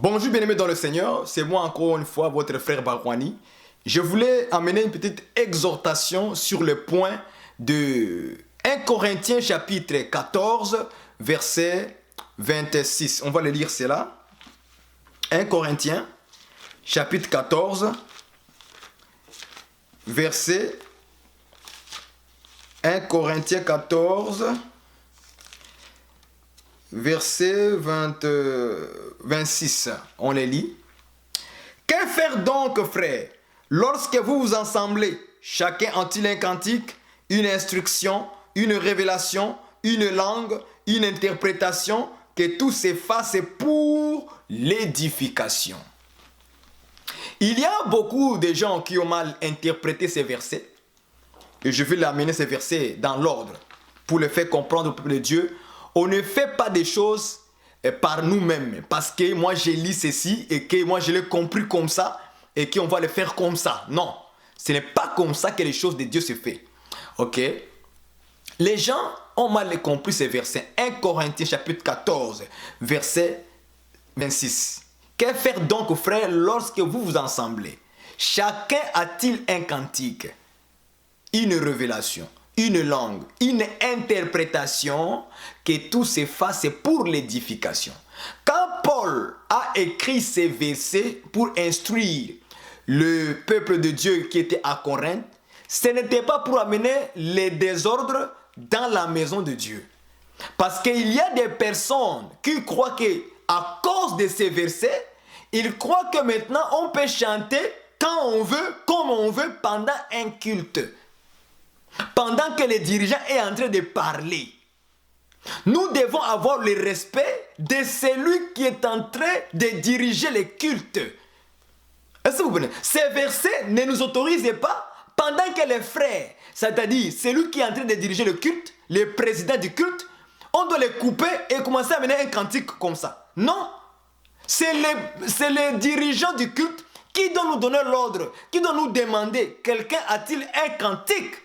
Bonjour bien-aimés dans le Seigneur, c'est moi encore une fois, votre frère Barwani. Je voulais amener une petite exhortation sur le point de 1 Corinthiens chapitre 14, verset 26. On va le lire cela. 1 Corinthiens chapitre 14, verset 1 Corinthiens 14, verset 26, on les lit. Que faire donc, frères, lorsque vous vous assemblez, chacun a-t-il un cantique, une instruction, une révélation, une langue, une interprétation, que tout s'efface pour l'édification. Il y a beaucoup de gens qui ont mal interprété ces versets, et je vais l'amener ces versets dans l'ordre, pour le faire comprendre au peuple de Dieu. On ne fait pas des choses par nous-mêmes, parce que moi j'ai lu ceci, et que moi je l'ai compris comme ça, et qu'on va le faire comme ça. Non, ce n'est pas comme ça que les choses de Dieu se font. Ok? Les gens ont mal compris ces versets. 1 Corinthiens chapitre 14, verset 26. Que faire donc, frères, lorsque vous vous assemblez? Chacun a-t-il un cantique, une révélation, une langue, une interprétation, que tout s'efface pour l'édification. Quand Paul a écrit ces versets pour instruire le peuple de Dieu qui était à Corinthe, ce n'était pas pour amener les désordres dans la maison de Dieu. Parce qu'il y a des personnes qui croient qu'à cause de ces versets, ils croient que maintenant on peut chanter quand on veut, comme on veut, pendant un culte. Pendant que le dirigeant est en train de parler. Nous devons avoir le respect de celui qui est en train de diriger le culte. Est-ce que vous comprenez? Ces versets ne nous autorisent pas pendant que les frères, c'est-à-dire celui qui est en train de diriger le culte, le président du culte, on doit les couper et commencer à mener un cantique comme ça. Non, c'est les dirigeants du culte qui doivent nous donner l'ordre, qui doivent nous demander, quelqu'un a-t-il un cantique?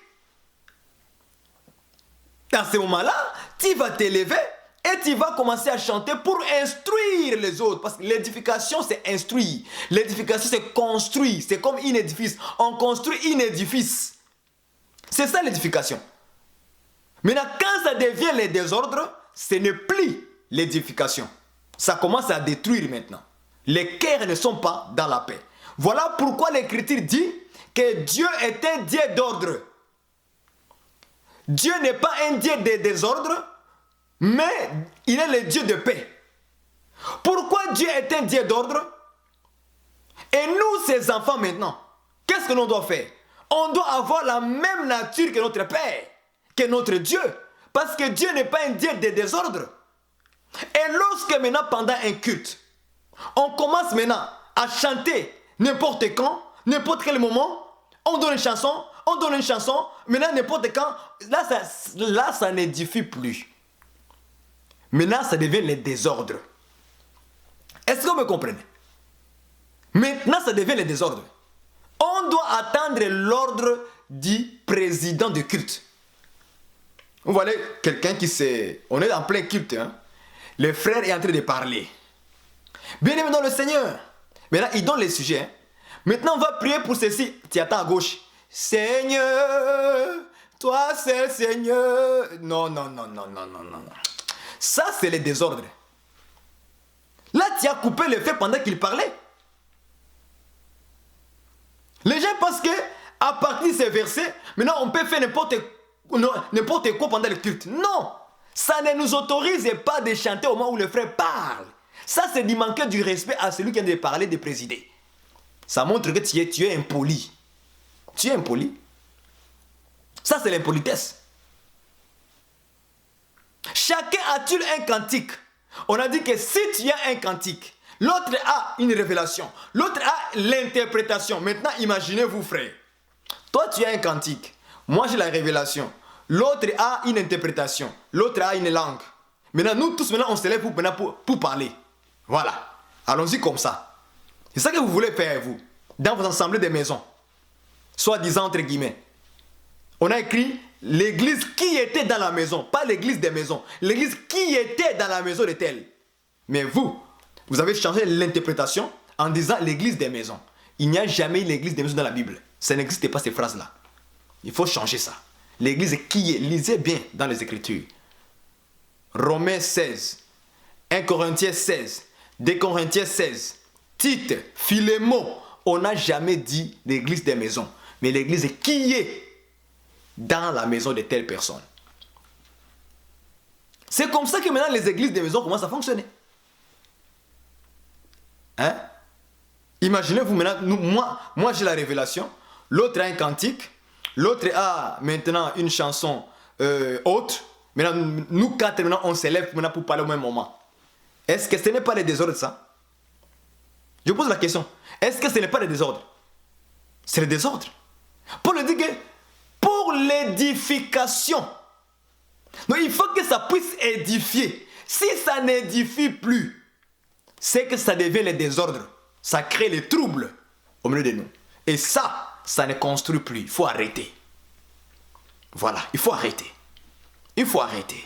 Dans ce moment-là, tu vas t'élever et tu vas commencer à chanter pour instruire les autres. Parce que l'édification, c'est instruire. L'édification, c'est construire. C'est comme un édifice. On construit un édifice. C'est ça l'édification. Maintenant, quand ça devient le désordre, ce n'est plus l'édification. Ça commence à détruire maintenant. Les cœurs ne sont pas dans la paix. Voilà pourquoi l'Écriture dit que Dieu est un Dieu d'ordre. Dieu n'est pas un Dieu de désordre, mais il est le Dieu de paix. Pourquoi Dieu est un Dieu d'ordre? Et nous, ses enfants maintenant, qu'est-ce que l'on doit faire? On doit avoir la même nature que notre Père, que notre Dieu. Parce que Dieu n'est pas un Dieu de désordre. Et lorsque maintenant, pendant un culte, on commence maintenant à chanter n'importe quand, n'importe quel moment, on donne une chanson, maintenant n'importe quand, là ça n'édifie plus. Maintenant ça devient le désordre. Est-ce que vous me comprenez? Maintenant ça devient le désordre. On doit attendre l'ordre du président du culte. Vous voyez quelqu'un qui s'est... On est en plein culte, hein? Le frère est en train de parler. Bien-aimé dans le Seigneur. Maintenant il donne les sujets, hein? Maintenant on va prier pour ceci. Tu attends à gauche. Seigneur, toi c'est Seigneur. Non. Ça c'est le désordre. Là tu as coupé le feu pendant qu'il parlait. Les gens pensent que à partir de ces versets, maintenant on peut faire n'importe quoi pendant le culte. Non, ça ne nous autorise pas de chanter au moment où le frère parle. Ça c'est de manquer du respect à celui qui vient de parler, de présider. Ça montre que tu es impoli. Tu es impoli. Ça, c'est l'impolitesse. Chacun a-t-il un cantique? On a dit que si tu as un cantique, l'autre a une révélation, l'autre a l'interprétation. Maintenant, imaginez-vous, frère. Toi, tu as un cantique. Moi, j'ai la révélation. L'autre a une interprétation. L'autre a une langue. Maintenant, nous tous, on se lève pour parler. Voilà. Allons-y comme ça. C'est ça que vous voulez faire, vous, dans vos assemblées de maisons. Soi-disant entre guillemets. On a écrit l'église qui était dans la maison, pas l'église des maisons. L'église qui était dans la maison de tel. Mais vous Vous avez changé l'interprétation en disant l'église des maisons. Il n'y a jamais l'église des maisons dans la Bible. Ça n'existe pas ces phrases-là. Il faut changer ça. L'église qui est, lisez bien dans les Écritures. Romains 16, 1 Corinthiens 16, 2 Corinthiens 16, Tite, Philémon. On n'a jamais dit l'église des maisons, mais l'église qui est dans la maison de telle personne. C'est comme ça que maintenant les églises des maisons commencent à fonctionner. Hein? Imaginez-vous maintenant, moi j'ai la révélation, l'autre a un cantique, l'autre a maintenant une chanson haute. Maintenant, nous quatre, maintenant, on s'élève maintenant pour parler au même moment. Est-ce que ce n'est pas le désordre, ça? Je pose la question. Est-ce que ce n'est pas le désordre? C'est le désordre. Paul dit que pour l'édification, donc il faut que ça puisse édifier. Si ça n'édifie plus, c'est que ça devient le désordre. Ça crée les troubles au milieu de nous. Et ça ne construit plus. Il faut arrêter. Voilà, il faut arrêter. Il faut arrêter.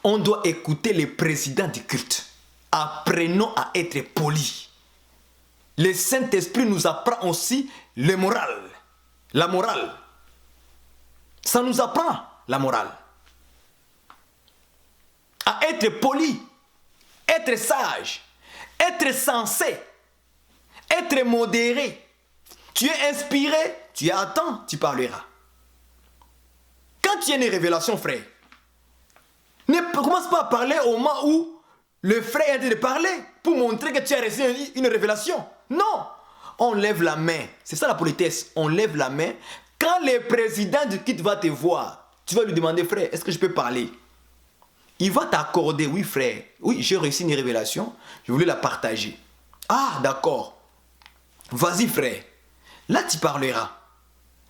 On doit écouter les présidents du culte. Apprenons à être polis. Le Saint-Esprit nous apprend aussi le moral. La morale. Ça nous apprend la morale. À être poli, être sage, être sensé, être modéré. Tu es inspiré, tu attends, tu parleras. Quand tu as une révélation, frère, ne commence pas à parler au moment où le frère est en train de parler pour montrer que tu as reçu une révélation. Non, on lève la main. C'est ça la politesse. On lève la main. Quand le président du culte va te voir, tu vas lui demander, frère, est-ce que je peux parler? Il va t'accorder, oui frère, oui j'ai reçu une révélation, je voulais la partager. Ah d'accord, vas-y frère, là tu parleras.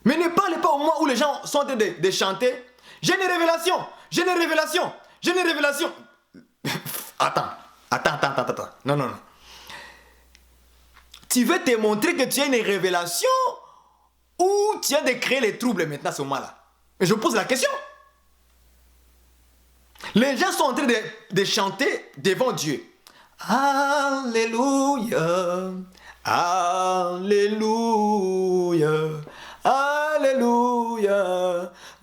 Mais ne parlez pas au moment où les gens sont en train de chanter. J'ai une révélation, j'ai une révélation, j'ai une révélation. Attends. Non. Tu veux te montrer que tu as une révélation ou tu as de créer les troubles maintenant à ce moment-là? Mais je pose la question. Les gens sont en train de chanter devant Dieu. Alléluia, Alléluia, Alléluia.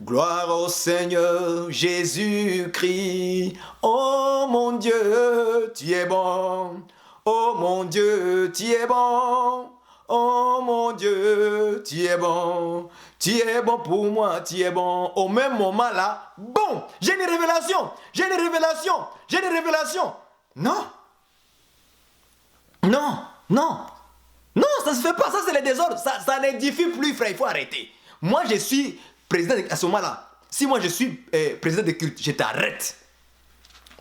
Gloire au Seigneur Jésus-Christ. Oh mon Dieu, tu es bon. Oh mon Dieu, tu es bon. Oh mon Dieu, tu es bon. Tu es bon pour moi, tu es bon. Au même moment là, bon, j'ai une révélation. J'ai une révélation. J'ai une révélation. Non. Non, non. Non, ça ne se fait pas. Ça, c'est le désordre. Ça n'édifie plus, frère. Il faut arrêter. Moi, je suis président à ce moment-là. Si moi, je suis président de culte, je t'arrête.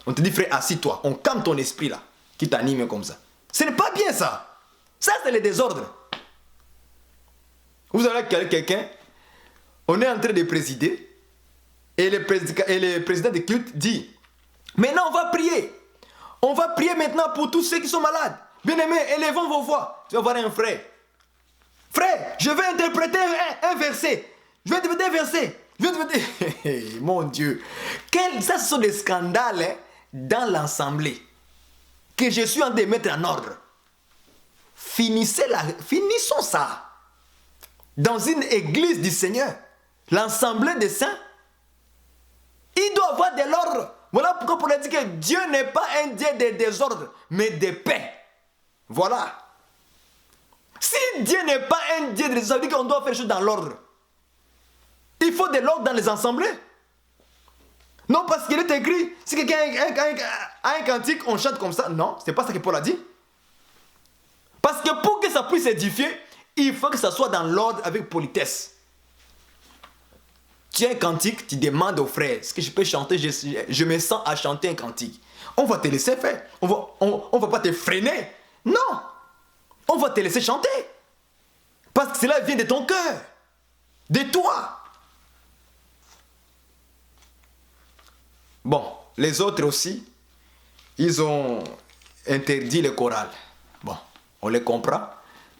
On te dit, frère, assis-toi. On calme ton esprit là, qui t'anime comme ça. Ce n'est pas bien ça. Ça, c'est le désordre. Vous avez quelqu'un, on est en train de présider, et le président de culte dit, maintenant on va prier. On va prier maintenant pour tous ceux qui sont malades. Bien-aimés, élevons vos voix. Tu vas voir un frère. Frère, je vais interpréter un verset. Je vais interpréter un verset. Je vais interpréter... Mon Dieu. Ça, ce sont des scandales dans l'assemblée que je suis en train de mettre en ordre. Finissons ça. Dans une église du Seigneur, l'assemblée des saints, il doit avoir de l'ordre. Voilà pourquoi Paul a dit que Dieu n'est pas un Dieu de désordre, mais de paix. Voilà. Si Dieu n'est pas un Dieu de désordre, ça veut dire qu'on doit faire les choses dans l'ordre. Il faut de l'ordre dans les assemblées. Non, parce qu'il est écrit, si quelqu'un a un cantique, on chante comme ça. Non, c'est pas ça que Paul a dit. Parce que pour que ça puisse édifier, il faut que ça soit dans l'ordre avec politesse. Tu as un cantique, tu demandes au frère, est-ce que je peux chanter? Je me sens à chanter un cantique. On va te laisser faire. On va pas te freiner. Non. On va te laisser chanter. Parce que cela vient de ton cœur. De toi. Bon, les autres aussi, ils ont interdit le choral. Bon, on les comprend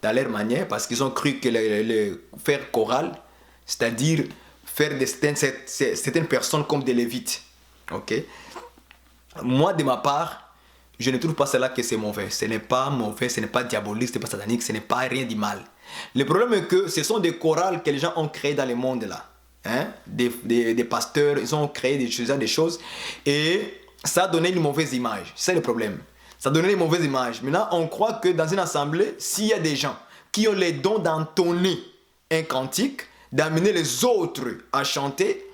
dans leur manière parce qu'ils ont cru que le faire choral, c'est-à-dire faire certaines personnes comme des lévites. Ok? moi de ma part, je ne trouve pas cela que c'est mauvais. Ce n'est pas mauvais, ce n'est pas diabolique, ce n'est pas satanique, ce n'est pas rien de mal. Le problème est que ce sont des chorales que les gens ont créées dans le monde là. Hein? Des pasteurs, ils ont créé des choses et ça a donné une mauvaise image. C'est le problème. Ça a donné une mauvaise image. Maintenant, on croit que dans une assemblée, s'il y a des gens qui ont les dons d'entonner un cantique, d'amener les autres à chanter,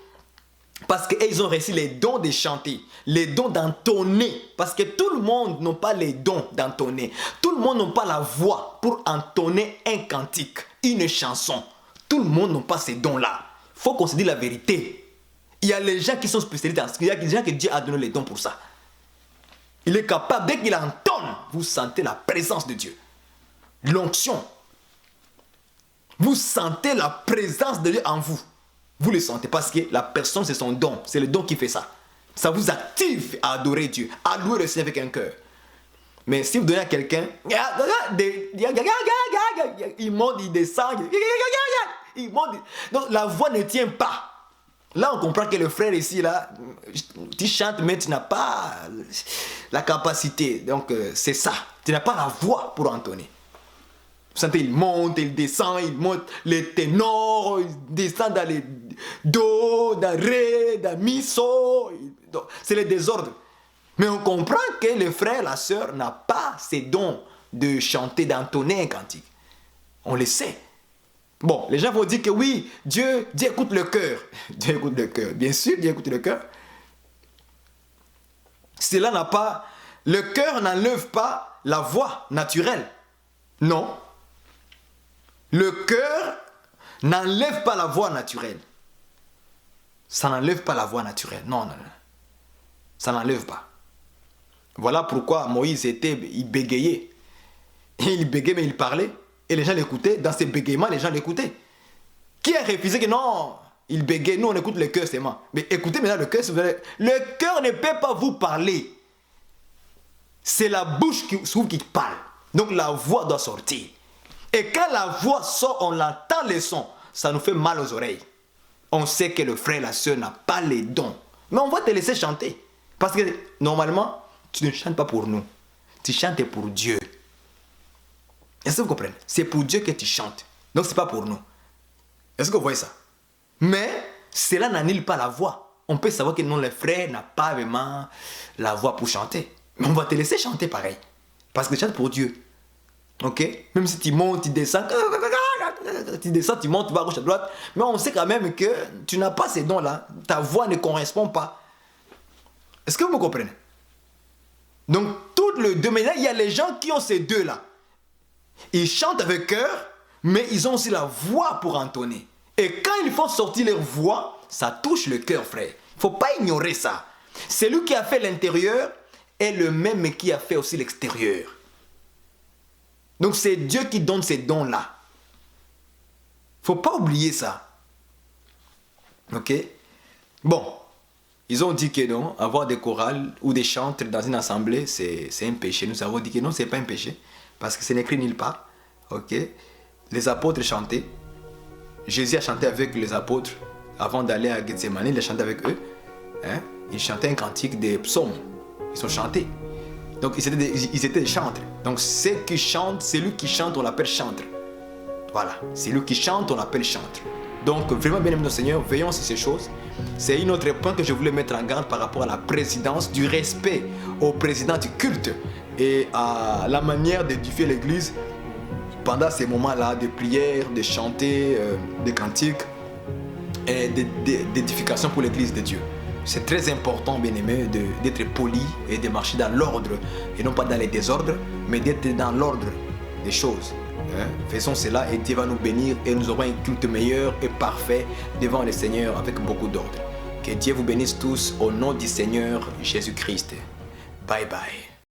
parce qu'ils ont reçu les dons de chanter, les dons d'entonner. Parce que tout le monde n'a pas les dons d'entonner. Tout le monde n'a pas la voix pour entonner un cantique, une chanson. Tout le monde n'a pas ces dons-là. Il faut qu'on se dise la vérité. Il y a les gens qui sont spécialistes dans ça. Il y a des gens que Dieu a donné les dons pour ça. Il est capable, dès qu'il entonne, vous sentez la présence de Dieu. L'onction. Vous sentez la présence de Dieu en vous. Vous le sentez parce que la personne, c'est son don. C'est le don qui fait ça. Ça vous active à adorer Dieu, à louer le Seigneur avec un cœur. Mais si vous donnez à quelqu'un, il monte, il descend, il monte. Donc la voix ne tient pas. Là, on comprend que le frère ici, là, tu chantes, mais tu n'as pas la capacité. Donc, c'est ça. Tu n'as pas la voix pour entonner. Vous sentez, il monte, il descend, il monte les ténors, il descend dans les do, dans ré, dans mi, so. C'est le désordre. Mais on comprend que le frère, la sœur, n'a pas ces dons de chanter, d'entonner un cantique. On le sait. Bon, les gens vont dire que oui, Dieu écoute le cœur. Dieu écoute le cœur. Bien sûr, Dieu écoute le cœur. Cela n'a pas... Le cœur n'enlève pas la voix naturelle. Non. Le cœur n'enlève pas la voix naturelle. Ça n'enlève pas la voix naturelle. Non, non, non. Ça n'enlève pas. Voilà pourquoi Moïse il bégayait. Il bégayait, mais il parlait. Et les gens l'écoutaient. Dans ces bégaiements, les gens l'écoutaient. Qui a refusé que non, il bégayait. Nous, on écoute le cœur seulement. Mais écoutez maintenant le cœur. Si vous voulez. Le cœur ne peut pas vous parler. C'est la bouche qui parle. Donc la voix doit sortir. Et quand la voix sort, on entend les sons. Ça nous fait mal aux oreilles. On sait que le frère et la soeur n'a pas les dons. Mais on va te laisser chanter. Parce que normalement, tu ne chantes pas pour nous. Tu chantes pour Dieu. Est-ce que vous comprenez? C'est pour Dieu que tu chantes. Donc ce n'est pas pour nous. Est-ce que vous voyez ça? Mais cela n'annule pas la voix. On peut savoir que non, le frère n'a pas vraiment la voix pour chanter. Mais on va te laisser chanter pareil. Parce que tu chantes pour Dieu. Ok? Même si tu montes, tu descends. Tu descends, tu montes, tu vas à gauche, à droite. Mais on sait quand même que tu n'as pas ces dons-là. Ta voix ne correspond pas. Est-ce que vous me comprenez? Donc, tout le domaine, il y a les gens qui ont ces deux-là. Ils chantent avec cœur, mais ils ont aussi la voix pour entonner. Et quand ils font sortir leur voix, ça touche le cœur, frère. Il ne faut pas ignorer ça. Celui qui a fait l'intérieur est le même qui a fait aussi l'extérieur. Donc, c'est Dieu qui donne ces dons-là. Il ne faut pas oublier ça. Ok? Bon. Ils ont dit que non, avoir des chorales ou des chantres dans une assemblée, c'est un péché. Nous avons dit que non, ce n'est pas un péché. Parce que ce n'est écrit nulle part. Ok? Les apôtres chantaient. Jésus a chanté avec les apôtres avant d'aller à Gethsemane. Il a chanté avec eux. Hein? Ils chantaient un cantique des psaumes. Ils ont chanté. Donc ils étaient des chantres. Donc celui qui chante, on l'appelle chantre. Voilà. Celui qui chante, on l'appelle chantre. Donc vraiment, bien aimé notre Seigneur, veillons sur ces choses. C'est un autre point que je voulais mettre en garde par rapport à la présidence, du respect au président du culte et à la manière d'édifier l'église pendant ces moments-là de prière, de chanter, de cantiques et d'édification pour l'église de Dieu. C'est très important, bien aimé, d'être poli et de marcher dans l'ordre et non pas dans les désordres, mais d'être dans l'ordre des choses. Faisons cela et Dieu va nous bénir et nous aurons un culte meilleur et parfait devant le Seigneur avec beaucoup d'ordre. Que Dieu vous bénisse tous au nom du Seigneur Jésus-Christ. Bye bye.